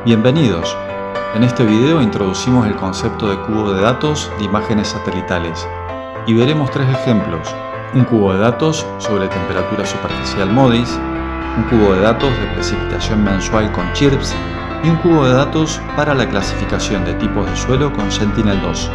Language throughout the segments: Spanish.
Bienvenidos. En este video introducimos el concepto de cubo de datos de imágenes satelitales y veremos tres ejemplos: un cubo de datos sobre temperatura superficial MODIS, un cubo de datos de precipitación mensual con CHIRPS y un cubo de datos para la clasificación de tipos de suelo con Sentinel-2.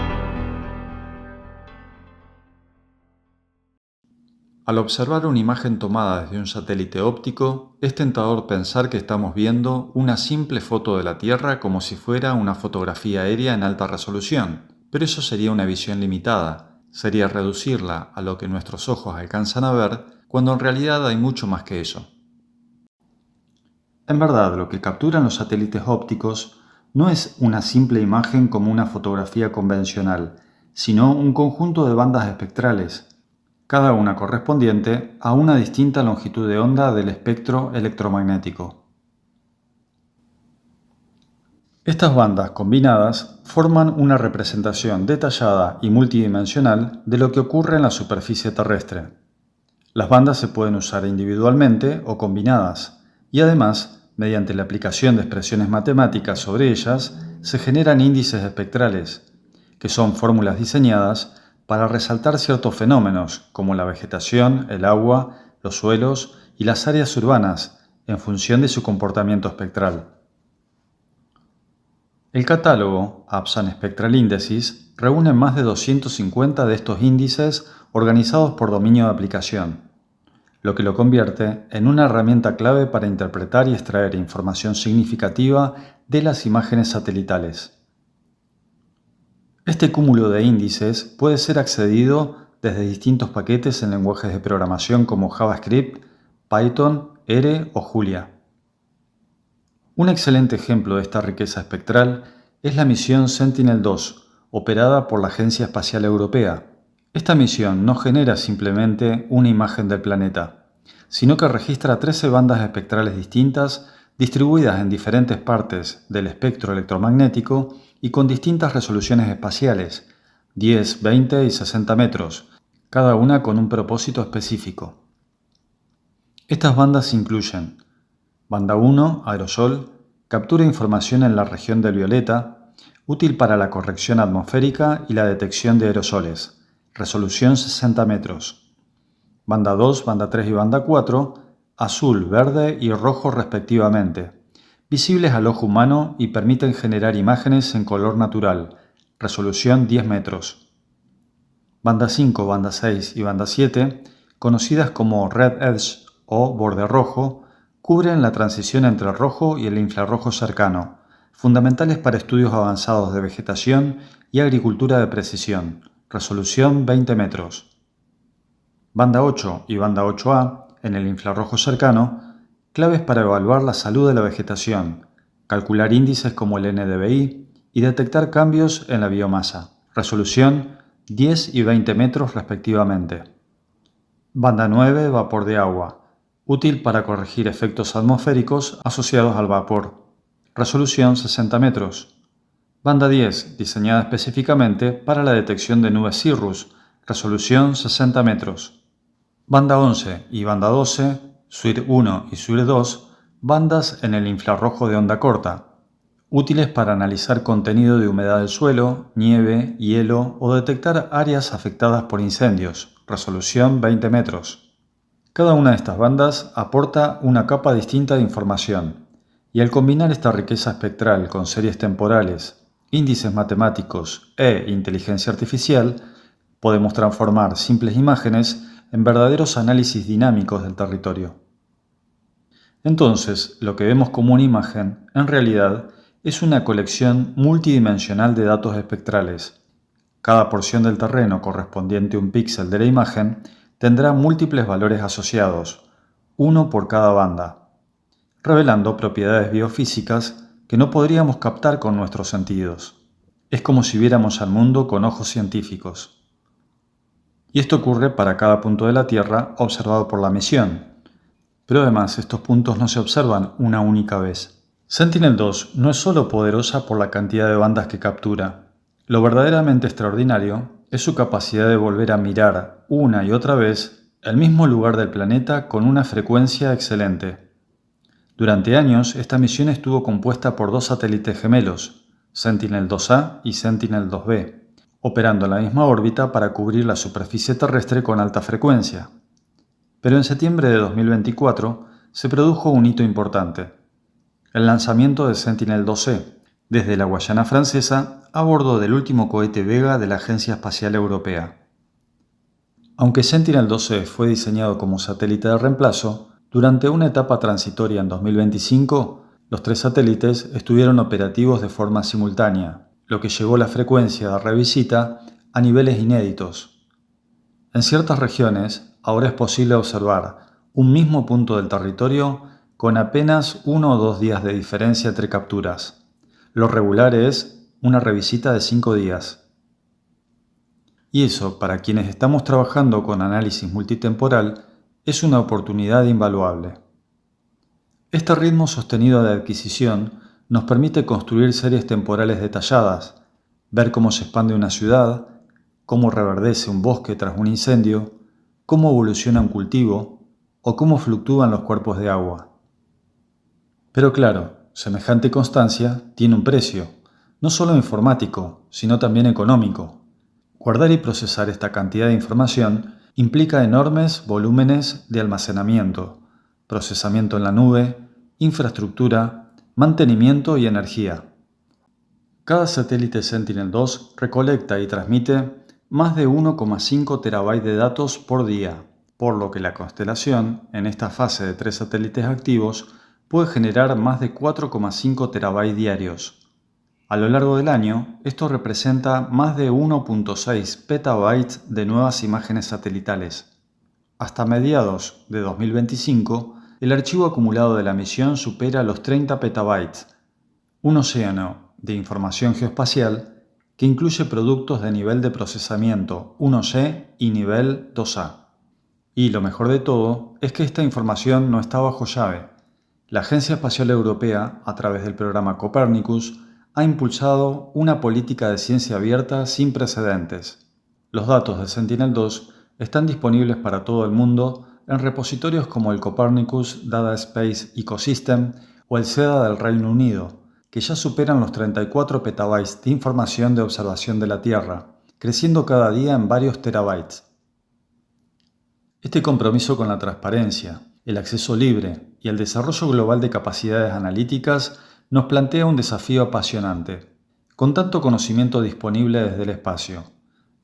Al observar una imagen tomada desde un satélite óptico, es tentador pensar que estamos viendo una simple foto de la Tierra como si fuera una fotografía aérea en alta resolución, pero eso sería una visión limitada, sería reducirla a lo que nuestros ojos alcanzan a ver, cuando en realidad hay mucho más que eso. En verdad, lo que capturan los satélites ópticos no es una simple imagen como una fotografía convencional, sino un conjunto de bandas espectrales, cada una correspondiente a una distinta longitud de onda del espectro electromagnético. Estas bandas combinadas forman una representación detallada y multidimensional de lo que ocurre en la superficie terrestre. Las bandas se pueden usar individualmente o combinadas, y además, mediante la aplicación de expresiones matemáticas sobre ellas, se generan índices espectrales, que son fórmulas diseñadas para resaltar ciertos fenómenos, como la vegetación, el agua, los suelos y las áreas urbanas, en función de su comportamiento espectral. El catálogo Absan Spectral Indices reúne más de 250 de estos índices organizados por dominio de aplicación, lo que lo convierte en una herramienta clave para interpretar y extraer información significativa de las imágenes satelitales. Este cúmulo de índices puede ser accedido desde distintos paquetes en lenguajes de programación como JavaScript, Python, R o Julia. Un excelente ejemplo de esta riqueza espectral es la misión Sentinel-2, operada por la Agencia Espacial Europea. Esta misión no genera simplemente una imagen del planeta, sino que registra 13 bandas espectrales distintas distribuidas en diferentes partes del espectro electromagnético y con distintas resoluciones espaciales, 10, 20 y 60 metros, cada una con un propósito específico. Estas bandas incluyen: banda 1, aerosol, captura información en la región del violeta, útil para la corrección atmosférica y la detección de aerosoles, resolución 60 metros. Banda 2, banda 3 y banda 4, azul, verde y rojo respectivamente, visibles al ojo humano y permiten generar imágenes en color natural, resolución 10 metros. Banda 5, banda 6 y banda 7, conocidas como Red Edge o borde rojo, cubren la transición entre el rojo y el infrarrojo cercano, fundamentales para estudios avanzados de vegetación y agricultura de precisión, resolución 20 metros. Banda 8 y banda 8A, en el infrarrojo cercano, claves para evaluar la salud de la vegetación, calcular índices como el NDVI y detectar cambios en la biomasa, resolución 10 y 20 metros respectivamente. Banda 9, vapor de agua, útil para corregir efectos atmosféricos asociados al vapor, resolución 60 metros. Banda 10, diseñada específicamente para la detección de nubes cirrus, resolución 60 metros. Banda 11 y banda 12, Suite 1 y Suite 2, bandas en el infrarrojo de onda corta, útiles para analizar contenido de humedad del suelo, nieve, hielo o detectar áreas afectadas por incendios, resolución 20 metros. Cada una de estas bandas aporta una capa distinta de información, y al combinar esta riqueza espectral con series temporales, índices matemáticos e inteligencia artificial, podemos transformar simples imágenes en verdaderos análisis dinámicos del territorio. Entonces, lo que vemos como una imagen, en realidad, es una colección multidimensional de datos espectrales. Cada porción del terreno correspondiente a un píxel de la imagen tendrá múltiples valores asociados, uno por cada banda, revelando propiedades biofísicas que no podríamos captar con nuestros sentidos. Es como si viéramos al mundo con ojos científicos. Y esto ocurre para cada punto de la Tierra observado por la misión. Pero además, estos puntos no se observan una única vez. Sentinel-2 no es solo poderosa por la cantidad de bandas que captura. Lo verdaderamente extraordinario es su capacidad de volver a mirar una y otra vez el mismo lugar del planeta con una frecuencia excelente. Durante años, esta misión estuvo compuesta por dos satélites gemelos, Sentinel-2A y Sentinel-2B, operando en la misma órbita para cubrir la superficie terrestre con alta frecuencia. Pero en septiembre de 2024 se produjo un hito importante: el lanzamiento de Sentinel-2C desde la Guayana Francesa a bordo del último cohete Vega de la Agencia Espacial Europea. Aunque Sentinel-2C fue diseñado como satélite de reemplazo, durante una etapa transitoria en 2025, los tres satélites estuvieron operativos de forma simultánea, lo que llevó la frecuencia de revisita a niveles inéditos. En ciertas regiones, ahora es posible observar un mismo punto del territorio con apenas 1 o 2 días de diferencia entre capturas. Lo regular es una revisita de 5 días. Y eso, para quienes estamos trabajando con análisis multitemporal, es una oportunidad invaluable. Este ritmo sostenido de adquisición nos permite construir series temporales detalladas, ver cómo se expande una ciudad, cómo reverdece un bosque tras un incendio, cómo evoluciona un cultivo o cómo fluctúan los cuerpos de agua. Pero claro, semejante constancia tiene un precio, no solo informático, sino también económico. Guardar y procesar esta cantidad de información implica enormes volúmenes de almacenamiento, procesamiento en la nube, infraestructura, mantenimiento y energía. Cada satélite Sentinel-2 recolecta y transmite más de 1,5 terabytes de datos por día, por lo que la constelación, en esta fase de 3 satélites activos, puede generar más de 4,5 terabytes diarios. A lo largo del año, esto representa más de 1,6 petabytes de nuevas imágenes satelitales. Hasta mediados de 2025, el archivo acumulado de la misión supera los 30 petabytes, un océano de información geoespacial que incluye productos de nivel de procesamiento 1C y nivel 2A. Y lo mejor de todo es que esta información no está bajo llave. La Agencia Espacial Europea, a través del programa Copernicus, ha impulsado una política de ciencia abierta sin precedentes. Los datos de Sentinel-2 están disponibles para todo el mundo en repositorios como el Copernicus Data Space Ecosystem o el SEDA del Reino Unido, que ya superan los 34 petabytes de información de observación de la Tierra, creciendo cada día en varios terabytes. Este compromiso con la transparencia, el acceso libre y el desarrollo global de capacidades analíticas nos plantea un desafío apasionante. Con tanto conocimiento disponible desde el espacio,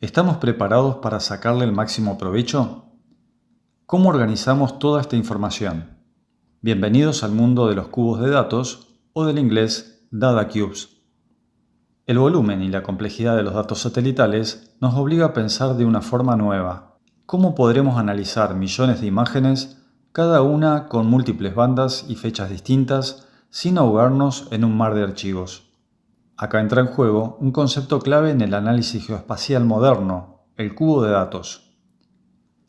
¿estamos preparados para sacarle el máximo provecho? ¿Cómo organizamos toda esta información? Bienvenidos al mundo de los cubos de datos, o del inglés Data Cubes. El volumen y la complejidad de los datos satelitales nos obliga a pensar de una forma nueva. ¿Cómo podremos analizar millones de imágenes, cada una con múltiples bandas y fechas distintas, sin ahogarnos en un mar de archivos? Acá entra en juego un concepto clave en el análisis geoespacial moderno, el cubo de datos.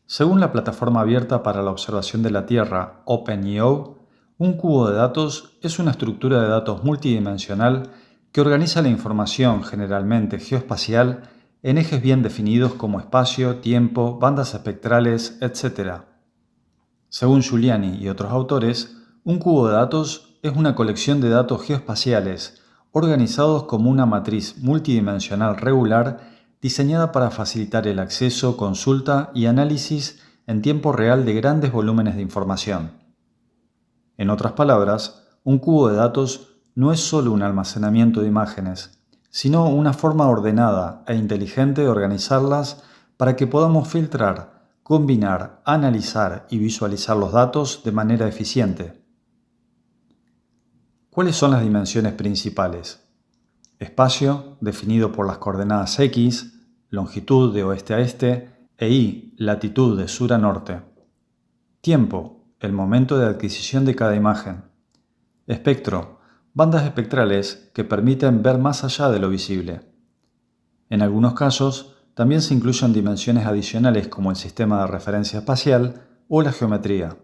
Según la plataforma abierta para la observación de la Tierra, OpenEO, un cubo de datos es una estructura de datos multidimensional que organiza la información, generalmente geoespacial, en ejes bien definidos como espacio, tiempo, bandas espectrales, etc. Según Giuliani y otros autores, un cubo de datos es una colección de datos geoespaciales organizados como una matriz multidimensional regular diseñada para facilitar el acceso, consulta y análisis en tiempo real de grandes volúmenes de información. En otras palabras, un cubo de datos no es solo un almacenamiento de imágenes, sino una forma ordenada e inteligente de organizarlas para que podamos filtrar, combinar, analizar y visualizar los datos de manera eficiente. ¿Cuáles son las dimensiones principales? Espacio, definido por las coordenadas X, longitud de oeste a este, e Y, latitud de sur a norte. Tiempo, el momento de adquisición de cada imagen. Espectro, bandas espectrales que permiten ver más allá de lo visible. En algunos casos, también se incluyen dimensiones adicionales como el sistema de referencia espacial o la geometría.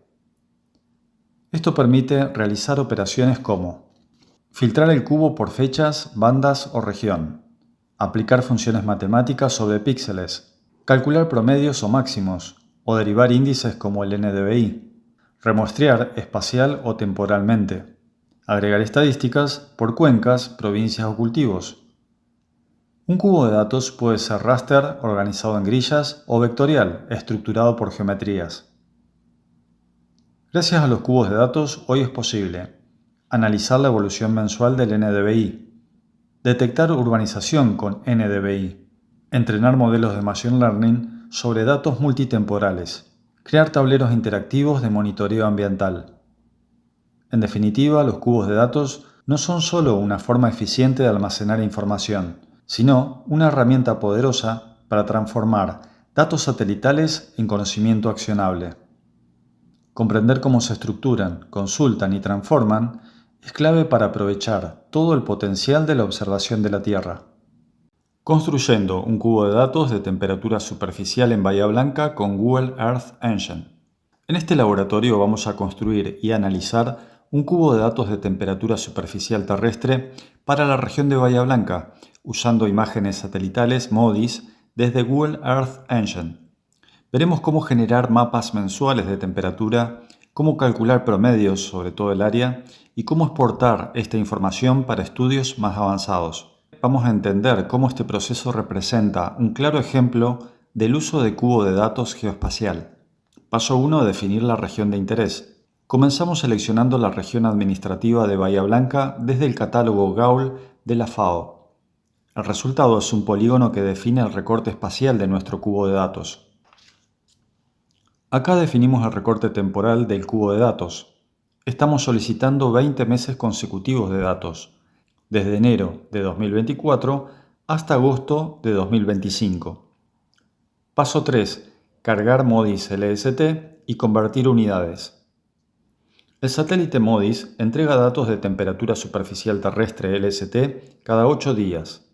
Esto permite realizar operaciones como filtrar el cubo por fechas, bandas o región, aplicar funciones matemáticas sobre píxeles, calcular promedios o máximos, o derivar índices como el NDVI, remuestrear espacial o temporalmente, agregar estadísticas por cuencas, provincias o cultivos. Un cubo de datos puede ser raster, organizado en grillas, o vectorial, estructurado por geometrías. Gracias a los cubos de datos, hoy es posible analizar la evolución mensual del NDVI, detectar urbanización con NDVI, entrenar modelos de Machine Learning sobre datos multitemporales, crear tableros interactivos de monitoreo ambiental. En definitiva, los cubos de datos no son solo una forma eficiente de almacenar información, sino una herramienta poderosa para transformar datos satelitales en conocimiento accionable. Comprender cómo se estructuran, consultan y transforman es clave para aprovechar todo el potencial de la observación de la Tierra. Construyendo un cubo de datos de temperatura superficial en Bahía Blanca con Google Earth Engine. En este laboratorio vamos a construir y analizar un cubo de datos de temperatura superficial terrestre para la región de Bahía Blanca, usando imágenes satelitales MODIS desde Google Earth Engine. Veremos cómo generar mapas mensuales de temperatura, cómo calcular promedios sobre todo el área y cómo exportar esta información para estudios más avanzados. Vamos a entender cómo este proceso representa un claro ejemplo del uso de cubo de datos geoespacial. Paso 1. Definir la región de interés. Comenzamos seleccionando la región administrativa de Bahía Blanca desde el catálogo GAUL de la FAO. El resultado es un polígono que define el recorte espacial de nuestro cubo de datos. Acá definimos el recorte temporal del cubo de datos. Estamos solicitando 20 meses consecutivos de datos, desde enero de 2024 hasta agosto de 2025. Paso 3. Cargar MODIS LST y convertir unidades. El satélite MODIS entrega datos de temperatura superficial terrestre LST cada 8 días.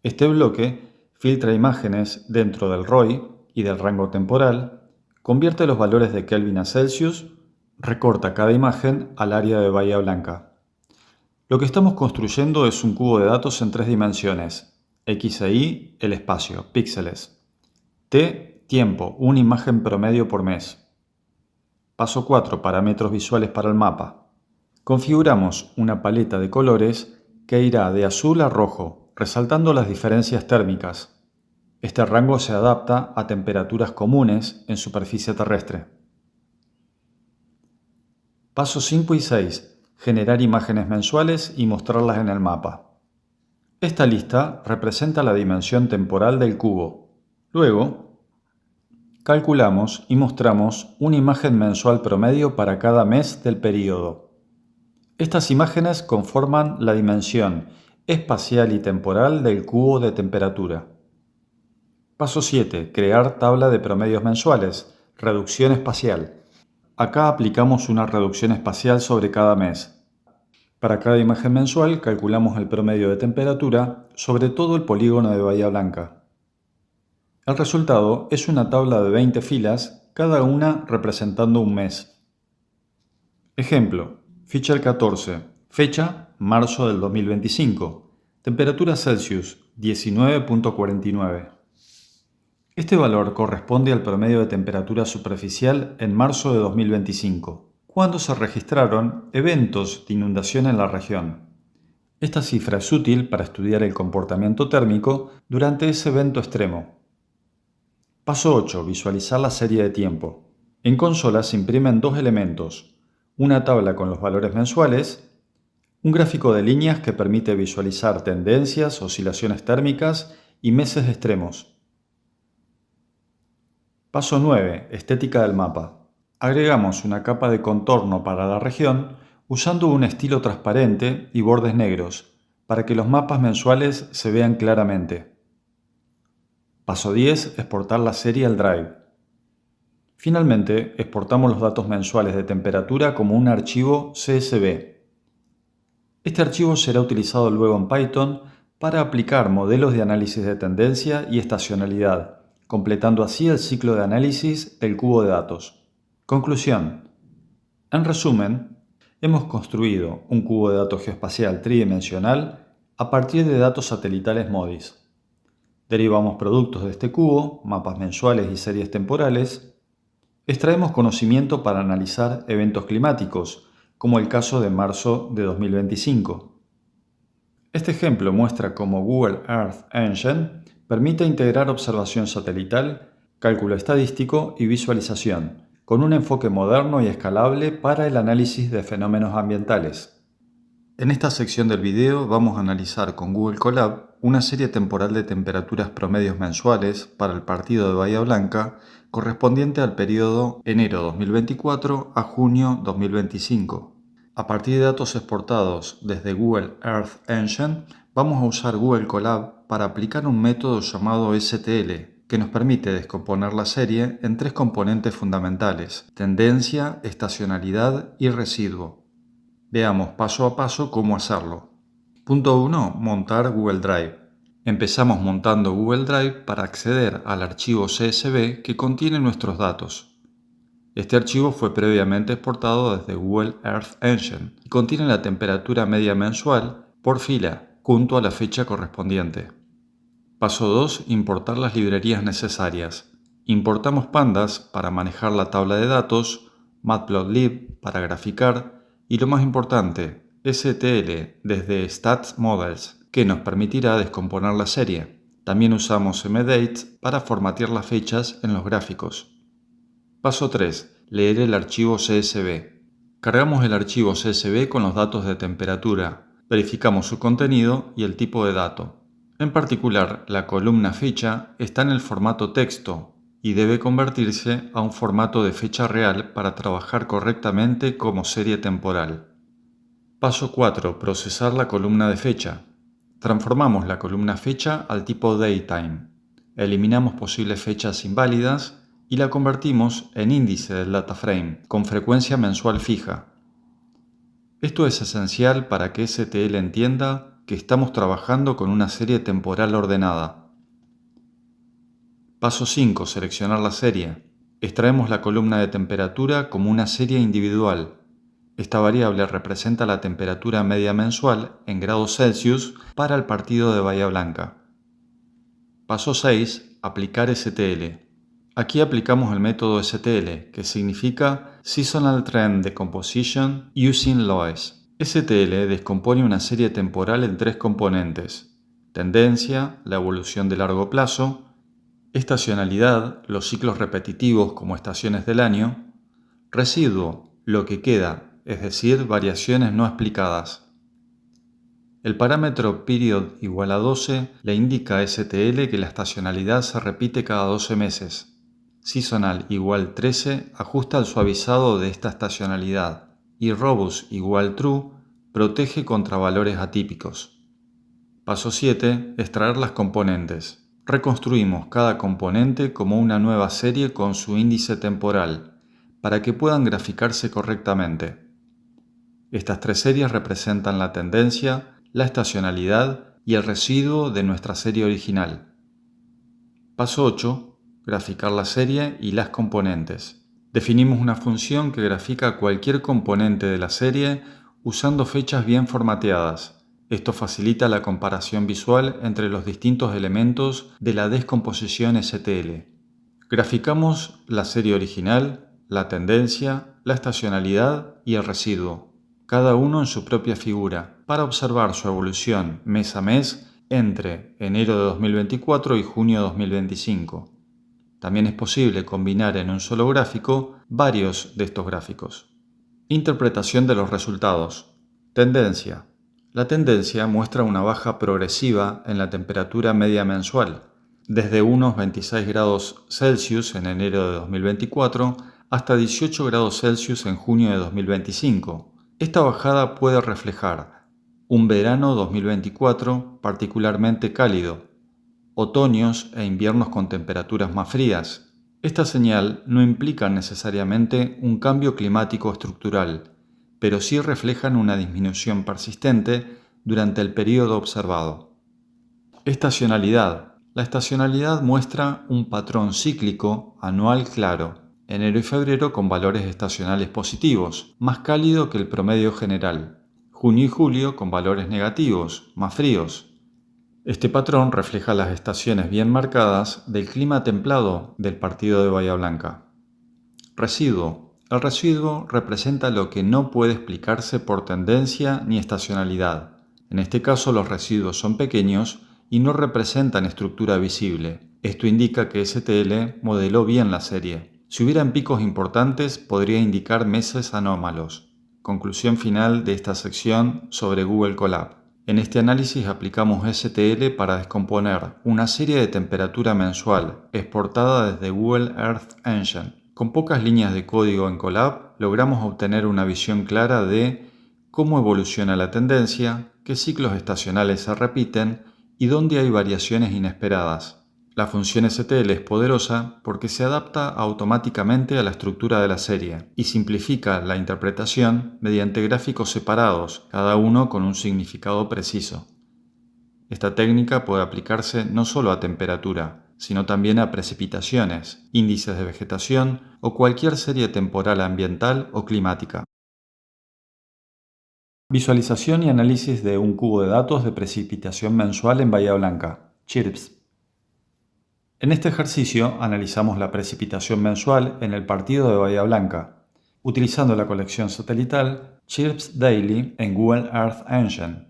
Este bloque filtra imágenes dentro del ROI y del rango temporal, convierte los valores de Kelvin a Celsius, recorta cada imagen al área de Bahía Blanca. Lo que estamos construyendo es un cubo de datos en 3 dimensiones. X e Y, el espacio, píxeles. T, tiempo, una imagen promedio por mes. Paso 4, parámetros visuales para el mapa. Configuramos una paleta de colores que irá de azul a rojo, resaltando las diferencias térmicas. Este rango se adapta a temperaturas comunes en superficie terrestre. Pasos 5 y 6. Generar imágenes mensuales y mostrarlas en el mapa. Esta lista representa la dimensión temporal del cubo. Luego, calculamos y mostramos una imagen mensual promedio para cada mes del período. Estas imágenes conforman la dimensión espacial y temporal del cubo de temperatura. Paso 7. Crear tabla de promedios mensuales. Reducción espacial. Acá aplicamos una reducción espacial sobre cada mes. Para cada imagen mensual calculamos el promedio de temperatura sobre todo el polígono de Bahía Blanca. El resultado es una tabla de 20 filas, cada una representando un mes. Ejemplo, Feature 14, fecha marzo del 2025, temperatura Celsius 19.49. Este valor corresponde al promedio de temperatura superficial en marzo de 2025, cuando se registraron eventos de inundación en la región. Esta cifra es útil para estudiar el comportamiento térmico durante ese evento extremo. Paso 8. Visualizar la serie de tiempo. En consola se imprimen 2 elementos, una tabla con los valores mensuales, un gráfico de líneas que permite visualizar tendencias, oscilaciones térmicas y meses extremos. Paso 9. Estética del mapa. Agregamos una capa de contorno para la región usando un estilo transparente y bordes negros para que los mapas mensuales se vean claramente. Paso 10. Exportar la serie al Drive. Finalmente, exportamos los datos mensuales de temperatura como un archivo CSV. Este archivo será utilizado luego en Python para aplicar modelos de análisis de tendencia y estacionalidad, completando así el ciclo de análisis del cubo de datos. Conclusión. En resumen, hemos construido un cubo de datos geoespacial tridimensional a partir de datos satelitales MODIS. Derivamos productos de este cubo, mapas mensuales y series temporales. Extraemos conocimiento para analizar eventos climáticos, como el caso de marzo de 2025. Este ejemplo muestra cómo Google Earth Engine permite integrar observación satelital, cálculo estadístico y visualización, con un enfoque moderno y escalable para el análisis de fenómenos ambientales. En esta sección del video vamos a analizar con Google Colab una serie temporal de temperaturas promedios mensuales para el partido de Bahía Blanca correspondiente al periodo enero 2024 a junio 2025. A partir de datos exportados desde Google Earth Engine, vamos a usar Google Colab para aplicar un método llamado STL, que nos permite descomponer la serie en tres componentes fundamentales: tendencia, estacionalidad y residuo. Veamos paso a paso cómo hacerlo. Punto 1. Montar Google Drive. Empezamos montando Google Drive para acceder al archivo CSV que contiene nuestros datos. Este archivo fue previamente exportado desde Google Earth Engine y contiene la temperatura media mensual por fila, junto a la fecha correspondiente. Paso 2. Importar las librerías necesarias. Importamos Pandas para manejar la tabla de datos, Matplotlib para graficar y, lo más importante, STL desde Stats Models, que nos permitirá descomponer la serie. También usamos mdates para formatear las fechas en los gráficos. Paso 3. Leer el archivo CSV. Cargamos el archivo CSV con los datos de temperatura, verificamos su contenido y el tipo de dato. En particular, la columna fecha está en el formato texto y debe convertirse a un formato de fecha real para trabajar correctamente como serie temporal. Paso 4. Procesar la columna de fecha. Transformamos la columna fecha al tipo datetime. Eliminamos posibles fechas inválidas y la convertimos en índice del dataframe con frecuencia mensual fija. Esto es esencial para que STL entienda que estamos trabajando con una serie temporal ordenada. Paso 5. Seleccionar la serie. Extraemos la columna de temperatura como una serie individual. Esta variable representa la temperatura media mensual en grados Celsius para el partido de Bahía Blanca. Paso 6. Aplicar STL. Aquí aplicamos el método STL, que significa Seasonal Trend Decomposition Using LOES. STL descompone una serie temporal en tres componentes: tendencia, la evolución de largo plazo; estacionalidad, los ciclos repetitivos como estaciones del año; residuo, lo que queda, es decir, variaciones no explicadas. El parámetro period igual a 12 le indica a STL que la estacionalidad se repite cada 12 meses. Seasonal igual 13 ajusta el suavizado de esta estacionalidad y robust igual true protege contra valores atípicos. Paso 7. Extraer las componentes. Reconstruimos cada componente como una nueva serie con su índice temporal para que puedan graficarse correctamente. Estas tres series representan la tendencia, la estacionalidad y el residuo de nuestra serie original. Paso 8. Graficar la serie y las componentes. Definimos una función que grafica cualquier componente de la serie usando fechas bien formateadas. Esto facilita la comparación visual entre los distintos elementos de la descomposición STL. Graficamos la serie original, la tendencia, la estacionalidad y el residuo, cada uno en su propia figura, para observar su evolución mes a mes entre enero de 2024 y junio de 2025. También es posible combinar en un solo gráfico varios de estos gráficos. Interpretación de los resultados. Tendencia. La tendencia muestra una baja progresiva en la temperatura media mensual, desde unos 26 grados Celsius en enero de 2024 hasta 18 grados Celsius en junio de 2025. Esta bajada puede reflejar un verano 2024 particularmente cálido, otoños e inviernos con temperaturas más frías. Esta señal no implica necesariamente un cambio climático estructural, pero sí reflejan una disminución persistente durante el periodo observado. Estacionalidad. La estacionalidad muestra un patrón cíclico anual claro, enero y febrero con valores estacionales positivos, más cálido que el promedio general, junio y julio con valores negativos, más fríos. Este patrón refleja las estaciones bien marcadas del clima templado del partido de Bahía Blanca. Residuo. El residuo representa lo que no puede explicarse por tendencia ni estacionalidad. En este caso, los residuos son pequeños y no representan estructura visible. Esto indica que STL modeló bien la serie. Si hubieran picos importantes, podría indicar meses anómalos. Conclusión final de esta sección sobre Google Colab. En este análisis aplicamos STL para descomponer una serie de temperatura mensual exportada desde Google Earth Engine. Con pocas líneas de código en Colab, logramos obtener una visión clara de cómo evoluciona la tendencia, qué ciclos estacionales se repiten y dónde hay variaciones inesperadas. La función STL es poderosa porque se adapta automáticamente a la estructura de la serie y simplifica la interpretación mediante gráficos separados, cada uno con un significado preciso. Esta técnica puede aplicarse no solo a temperatura, sino también a precipitaciones, índices de vegetación o cualquier serie temporal ambiental o climática. Visualización y análisis de un cubo de datos de precipitación mensual en Bahía Blanca, CHIRPS. En este ejercicio analizamos la precipitación mensual en el partido de Bahía Blanca, utilizando la colección satelital CHIRPS Daily en Google Earth Engine.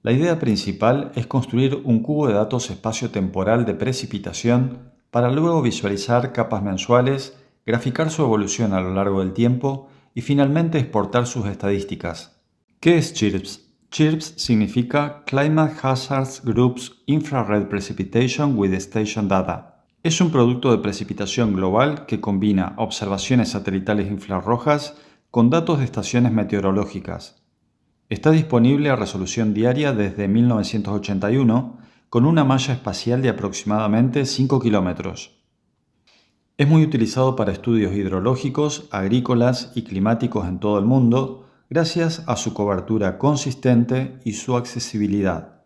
La idea principal es construir un cubo de datos espacio-temporal de precipitación para luego visualizar capas mensuales, graficar su evolución a lo largo del tiempo y finalmente exportar sus estadísticas. ¿Qué es CHIRPS? CHIRPS significa Climate Hazards Groups Infrared Precipitation with Station Data. Es un producto de precipitación global que combina observaciones satelitales infrarrojas con datos de estaciones meteorológicas. Está disponible a resolución diaria desde 1981 con una malla espacial de aproximadamente 5 kilómetros. Es muy utilizado para estudios hidrológicos, agrícolas y climáticos en todo el mundo, gracias a su cobertura consistente y su accesibilidad.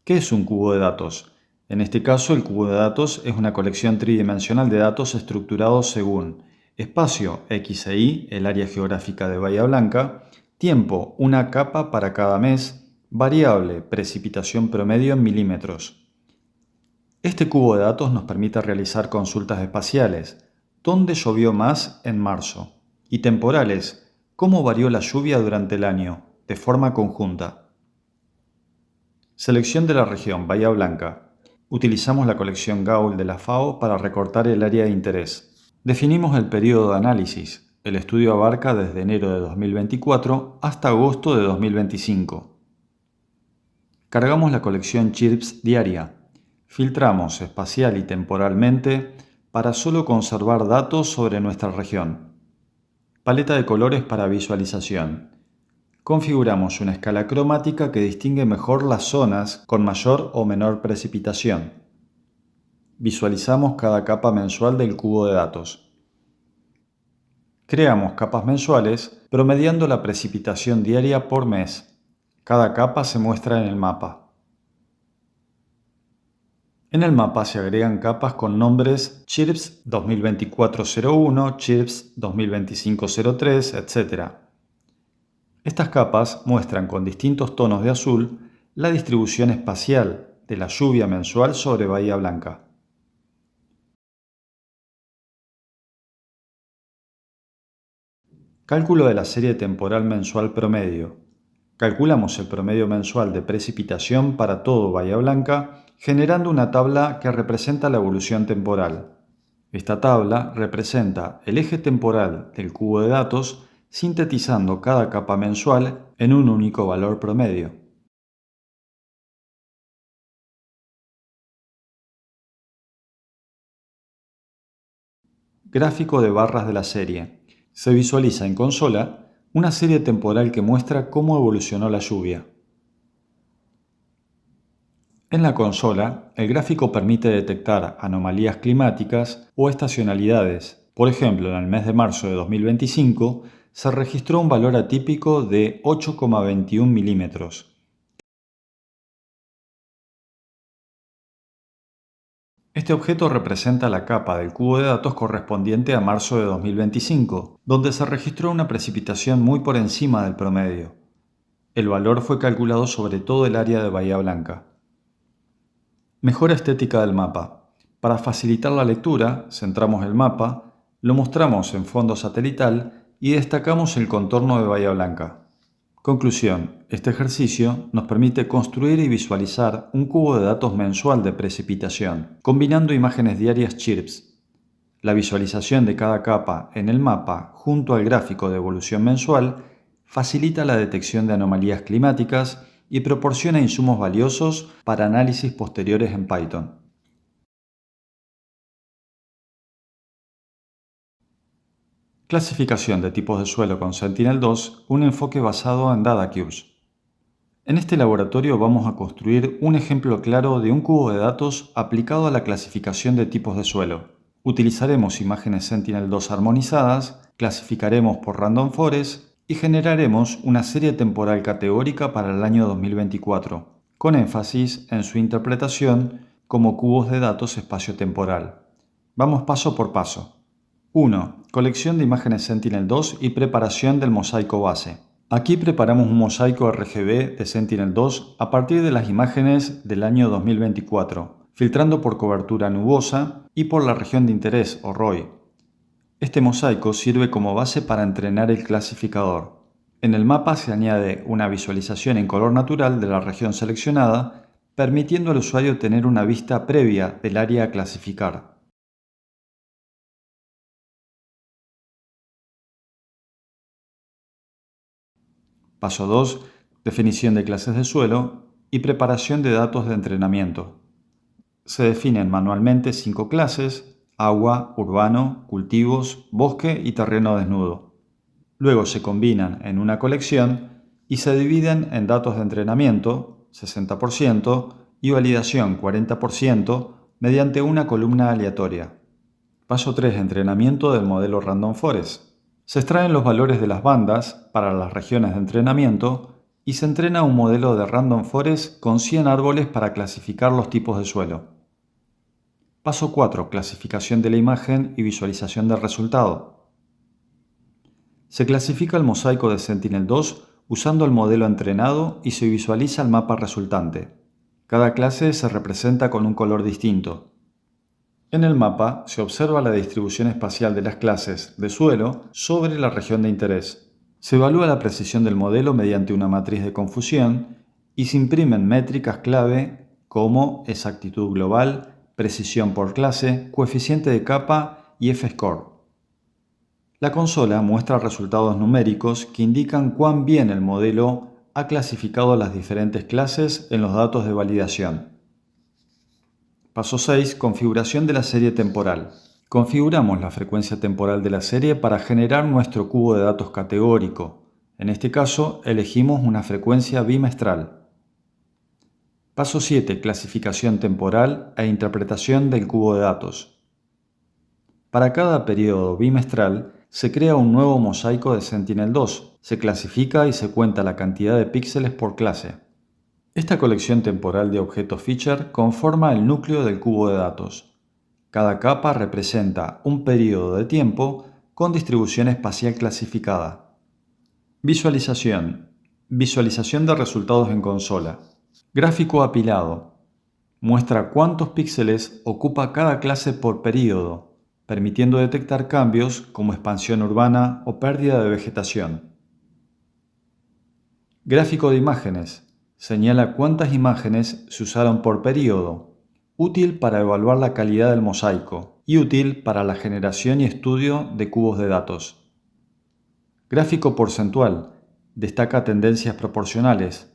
¿Qué es un cubo de datos? En este caso, el cubo de datos es una colección tridimensional de datos estructurados según espacio, X e Y, el área geográfica de Bahía Blanca, tiempo, una capa para cada mes, variable, precipitación promedio en milímetros. Este cubo de datos nos permite realizar consultas espaciales, ¿dónde llovió más en marzo? Y temporales, ¿cómo varió la lluvia durante el año? De forma conjunta. Selección de la región Bahía Blanca. Utilizamos la colección Gaul de la FAO para recortar el área de interés. Definimos el periodo de análisis. El estudio abarca desde enero de 2024 hasta agosto de 2025. Cargamos la colección CHIRPS diaria. Filtramos espacial y temporalmente para solo conservar datos sobre nuestra región. Paleta de colores para visualización. Configuramos una escala cromática que distingue mejor las zonas con mayor o menor precipitación. Visualizamos cada capa mensual del cubo de datos. Creamos capas mensuales promediando la precipitación diaria por mes. Cada capa se muestra en el mapa. En el mapa se agregan capas con nombres CHIRPS 2024-01, CHIRPS 2025-03, etc. Estas capas muestran con distintos tonos de azul la distribución espacial de la lluvia mensual sobre Bahía Blanca. Cálculo de la serie temporal mensual promedio. Calculamos el promedio mensual de precipitación para todo Bahía Blanca generando una tabla que representa la evolución temporal. Esta tabla representa el eje temporal del cubo de datos sintetizando cada capa mensual en un único valor promedio. Gráfico de barras de la serie. Se visualiza en consola una serie temporal que muestra cómo evolucionó la lluvia. En la consola, el gráfico permite detectar anomalías climáticas o estacionalidades. Por ejemplo, en el mes de marzo de 2025 se registró un valor atípico de 8,21 milímetros. Este objeto representa la capa del cubo de datos correspondiente a marzo de 2025, donde se registró una precipitación muy por encima del promedio. El valor fue calculado sobre todo el área de Bahía Blanca. Mejora estética del mapa. Para facilitar la lectura, centramos el mapa, Lo mostramos en fondo satelital y destacamos el contorno de Bahía Blanca. Conclusión: este ejercicio nos permite construir y visualizar un cubo de datos mensual de precipitación, combinando imágenes diarias CHIRPS. La visualización de cada capa en el mapa junto al gráfico de evolución mensual facilita la detección de anomalías climáticas y proporciona insumos valiosos para análisis posteriores en Python. Clasificación de tipos de suelo con Sentinel-2, un enfoque basado en DataCubes. En este laboratorio vamos a construir un ejemplo claro de un cubo de datos aplicado a la clasificación de tipos de suelo. Utilizaremos imágenes Sentinel-2 armonizadas, clasificaremos por Random Forest y generaremos una serie temporal categórica para el año 2024, con énfasis en su interpretación como cubos de datos espacio-temporal. Vamos paso por paso. 1. Colección de imágenes Sentinel-2 y preparación del mosaico base. Aquí preparamos un mosaico RGB de Sentinel-2 a partir de las imágenes del año 2024, filtrando por cobertura nubosa y por la región de interés o ROI. Este mosaico sirve como base para entrenar el clasificador. En el mapa se añade una visualización en color natural de la región seleccionada, permitiendo al usuario tener una vista previa del área a clasificar. Paso 2. Definición de clases de suelo y preparación de datos de entrenamiento. Se definen manualmente 5 clases: agua, urbano, cultivos, bosque y terreno desnudo. Luego se combinan en una colección y se dividen en datos de entrenamiento, 60%, y validación, 40%, mediante una columna aleatoria. Paso 3. Entrenamiento del modelo Random Forest. Se extraen los valores de las bandas para las regiones de entrenamiento y se entrena un modelo de Random Forest con 100 árboles para clasificar los tipos de suelo. Paso 4. Clasificación de la imagen y visualización del resultado. Se clasifica el mosaico de Sentinel-2 usando el modelo entrenado y se visualiza el mapa resultante. Cada clase se representa con un color distinto. En el mapa se observa la distribución espacial de las clases de suelo sobre la región de interés. Se evalúa la precisión del modelo mediante una matriz de confusión y se imprimen métricas clave como exactitud global, precisión por clase, coeficiente de capa y F-score. La consola muestra resultados numéricos que indican cuán bien el modelo ha clasificado las diferentes clases en los datos de validación. Paso 6. Configuración de la serie temporal. Configuramos la frecuencia temporal de la serie para generar nuestro cubo de datos categórico. En este caso, elegimos una frecuencia bimestral. Paso 7. Clasificación temporal e interpretación del cubo de datos. Para cada periodo bimestral, se crea un nuevo mosaico de Sentinel-2. Se clasifica y se cuenta la cantidad de píxeles por clase. Esta colección temporal de objetos feature conforma el núcleo del cubo de datos. Cada capa representa un periodo de tiempo con distribución espacial clasificada. Visualización. Visualización de resultados en consola. Gráfico apilado. Muestra cuántos píxeles ocupa cada clase por período, permitiendo detectar cambios como expansión urbana o pérdida de vegetación. Gráfico de imágenes. Señala cuántas imágenes se usaron por período, útil para evaluar la calidad del mosaico y útil para la generación y estudio de cubos de datos. Gráfico porcentual. Destaca tendencias proporcionales.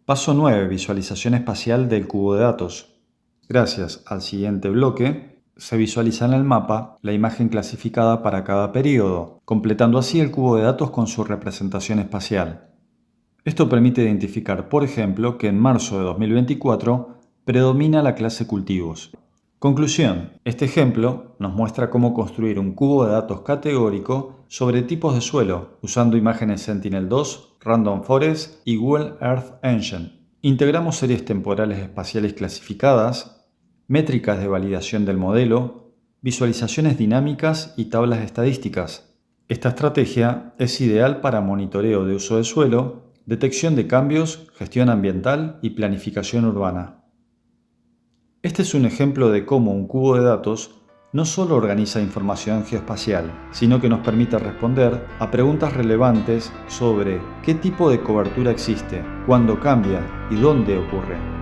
Paso 9. Visualización espacial del cubo de datos. Gracias al siguiente bloque, se visualiza en el mapa la imagen clasificada para cada período, completando así el cubo de datos con su representación espacial. Esto permite identificar, por ejemplo, que en marzo de 2024 predomina la clase cultivos. Conclusión: este ejemplo nos muestra cómo construir un cubo de datos categórico sobre tipos de suelo usando imágenes Sentinel-2, Random Forest y Google Earth Engine. Integramos series temporales espaciales clasificadas, métricas de validación del modelo, visualizaciones dinámicas y tablas estadísticas. Esta estrategia es ideal para monitoreo de uso de suelo, detección de cambios, gestión ambiental y planificación urbana. Este es un ejemplo de cómo un cubo de datos no solo organiza información geoespacial, sino que nos permite responder a preguntas relevantes sobre qué tipo de cobertura existe, cuándo cambia y dónde ocurre.